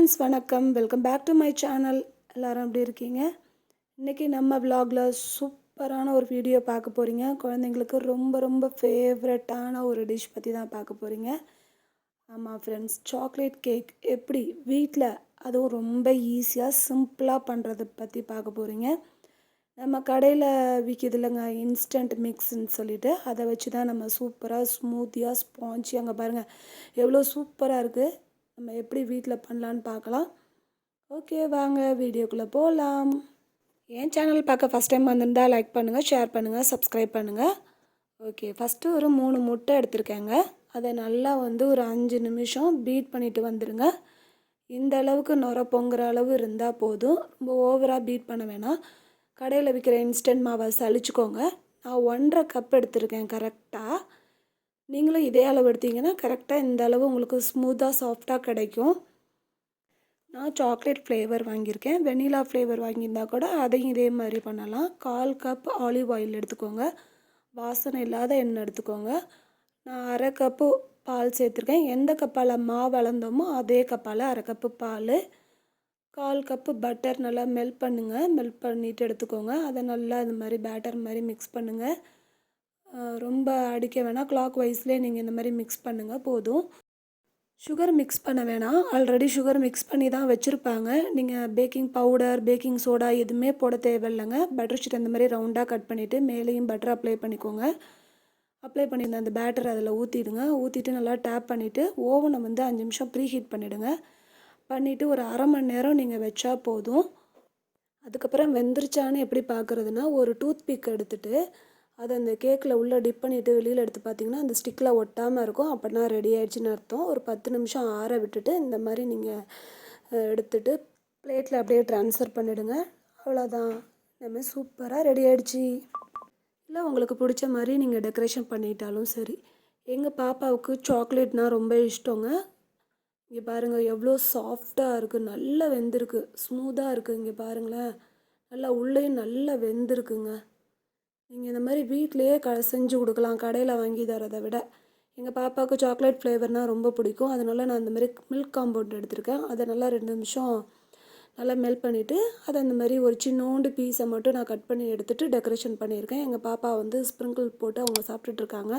Friends வணக்கம். Welcome back to my channel. எல்லோரும் எப்படி இருக்கீங்க? இன்றைக்கி நம்ம விலாகில் சூப்பரான ஒரு வீடியோ பார்க்க போகிறீங்க. குழந்தைங்களுக்கு ரொம்ப ரொம்ப ஃபேவரட்டான ஒரு டிஷ் பற்றி தான் பார்க்க போகிறீங்க. ஆமாம் ஃப்ரெண்ட்ஸ், சாக்லேட் கேக் எப்படி வீட்டில் அதுவும் ரொம்ப ஈஸியாக சிம்பிளாக பண்ணுறதை பற்றி பார்க்க போகிறீங்க. நம்ம கடையில் விற்கிது இல்லைங்க இன்ஸ்டன்ட் மிக்ஸ்ன்னு சொல்லிவிட்டு, அதை வச்சு தான் நம்ம சூப்பராக ஸ்மூத்தியாக ஸ்பாஞ்சி அங்கே பாருங்கள் எவ்வளோ சூப்பராக இருக்குது. நம்ம எப்படி வீட்டில் பண்ணலான்னு பார்க்கலாம். ஓகே, வாங்க வீடியோக்குள்ளே போகலாம். என் சேனல் பார்க்க ஃபஸ்ட் டைம் வந்திருந்தால் லைக் பண்ணுங்கள், ஷேர் பண்ணுங்கள், சப்ஸ்கிரைப் பண்ணுங்கள். ஓகே, ஃபஸ்ட்டு ஒரு 3 முட்டை எடுத்திருக்கேங்க. அதை நல்லா ஒரு 5 நிமிஷம் பீட் பண்ணிவிட்டு வந்துடுங்க. இந்த அளவுக்கு நுர பொங்குற அளவு இருந்தால் போதும். ரொம்ப ஓவராக பீட் பண்ண வேணாம். கடையில் விற்கிற இன்ஸ்டன்ட் மாவை சலிச்சுக்கோங்க. நான் 1.5 கப் எடுத்திருக்கேன் கரெக்டாக. நீங்களும் இதே அளவு எடுத்தீங்கன்னா கரெக்டாக இந்த அளவு உங்களுக்கு ஸ்மூத்தாக சாஃப்டாக கிடைக்கும். நான் சாக்லேட் ஃப்ளேவர் வாங்கியிருக்கேன். வெனிலா ஃப்ளேவர் வாங்கியிருந்தால் கூட அதையும் இதே மாதிரி பண்ணலாம். 1/4 கப் ஆலிவ் ஆயில் எடுத்துக்கோங்க. வாசனை இல்லாத எண்ணெய் எடுத்துக்கோங்க. நான் 1/2 கப்பு பால் சேர்த்துருக்கேன். எந்த கப்பால் மாவு அளந்தோமோ அதே கப்பால் 1/2 கப்பு பால். 1/4 கப்பு பட்டர் நல்லா மெல்ட் பண்ணுங்கள். மெல்ட் பண்ணிவிட்டு எடுத்துக்கோங்க. அதை நல்லா இது மாதிரி பேட்டர் மாதிரி மிக்ஸ் பண்ணுங்கள். ரொம்ப அடிக்க வேணாம். கிளாக் வைஸ்லேயே நீங்கள் இந்த மாதிரி மிக்ஸ் பண்ணுங்கள் போதும். சுகர் மிக்ஸ் பண்ண வேணாம். ஆல்ரெடி சுகர் மிக்ஸ் பண்ணி தான் வச்சுருப்பாங்க. நீங்கள் பேக்கிங் பவுடர், பேக்கிங் சோடா எதுவுமே போட தேவையில்லைங்க. பட்டர் ஷீட் அந்த மாதிரி ரவுண்டாக கட் பண்ணிவிட்டு மேலேயும் பட்டர் அப்ளை பண்ணிக்கோங்க. அப்ளை பண்ணியிருந்த அந்த பேட்டர் அதில் ஊற்றிடுங்க. ஊற்றிட்டு நல்லா டேப் பண்ணிவிட்டு ஓவனை 5 நிமிஷம் ப்ரீ ஹீட் பண்ணிவிடுங்க. பண்ணிவிட்டு ஒரு 1/2 மணி நேரம் நீங்கள் வச்சா போதும். அதுக்கப்புறம் வெந்துருச்சான்னு எப்படி பார்க்குறதுனா, ஒரு டூத் பிக் எடுத்துகிட்டு அதை அந்த கேக்கில் உள்ளே டிப் பண்ணிவிட்டு வெளியில் எடுத்து பார்த்தீங்கன்னா அந்த ஸ்டிக்கில் ஒட்டாமல் இருக்கும். அப்படின்னா ரெடி ஆகிடுச்சின்னு அர்த்தம். ஒரு 10 நிமிஷம் ஆற விட்டுட்டு இந்த மாதிரி நீங்கள் எடுத்துகிட்டு பிளேட்டில் அப்படியே ட்ரான்ஸ்ஃபர் பண்ணிவிடுங்க. அவ்வளோதான், நம்ம சூப்பராக ரெடி ஆகிடுச்சி. இல்லை உங்களுக்கு பிடிச்ச மாதிரி நீங்கள் டெக்கரேஷன் பண்ணிட்டாலும் சரி. எங்கள் பாப்பாவுக்கு சாக்லேட்னால் ரொம்ப இஷ்டங்க. இங்கே பாருங்கள் எவ்வளோ சாஃப்டாக இருக்குது, நல்லா வெந்திருக்கு, ஸ்மூத்தாக இருக்குது. இங்கே பாருங்களேன், நல்லா உள்ளேயும் நல்லா வெந்திருக்குங்க. நீங்கள் இந்த மாதிரி வீட்டிலையே செஞ்சு கொடுக்கலாம் கடையில் வாங்கி தரதை விட. எங்கள் பாப்பாவுக்கு சாக்லேட் ஃப்ளேவர்னால் ரொம்ப பிடிக்கும். அதனால் நான் இந்த மாதிரி மில்க் காம்பவுண்ட் எடுத்திருக்கேன். அதை நல்லா 2 நிமிஷம் நல்லா மெல்ட் பண்ணிவிட்டு அதை இந்த மாதிரி ஒரு சின்னோண்டு பீஸை மட்டும் நான் கட் பண்ணி எடுத்துகிட்டு டெக்கரேஷன் பண்ணியிருக்கேன். எங்கள் பாப்பா ஸ்ப்ரிங்கிள் போட்டு அவங்க சாப்பிட்டுட்ருக்காங்க.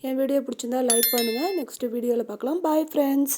என் வீடியோ பிடிச்சிருந்தா லைக் பண்ணுங்கள். நெக்ஸ்ட்டு வீடியோவில் பார்க்கலாம். Bye friends.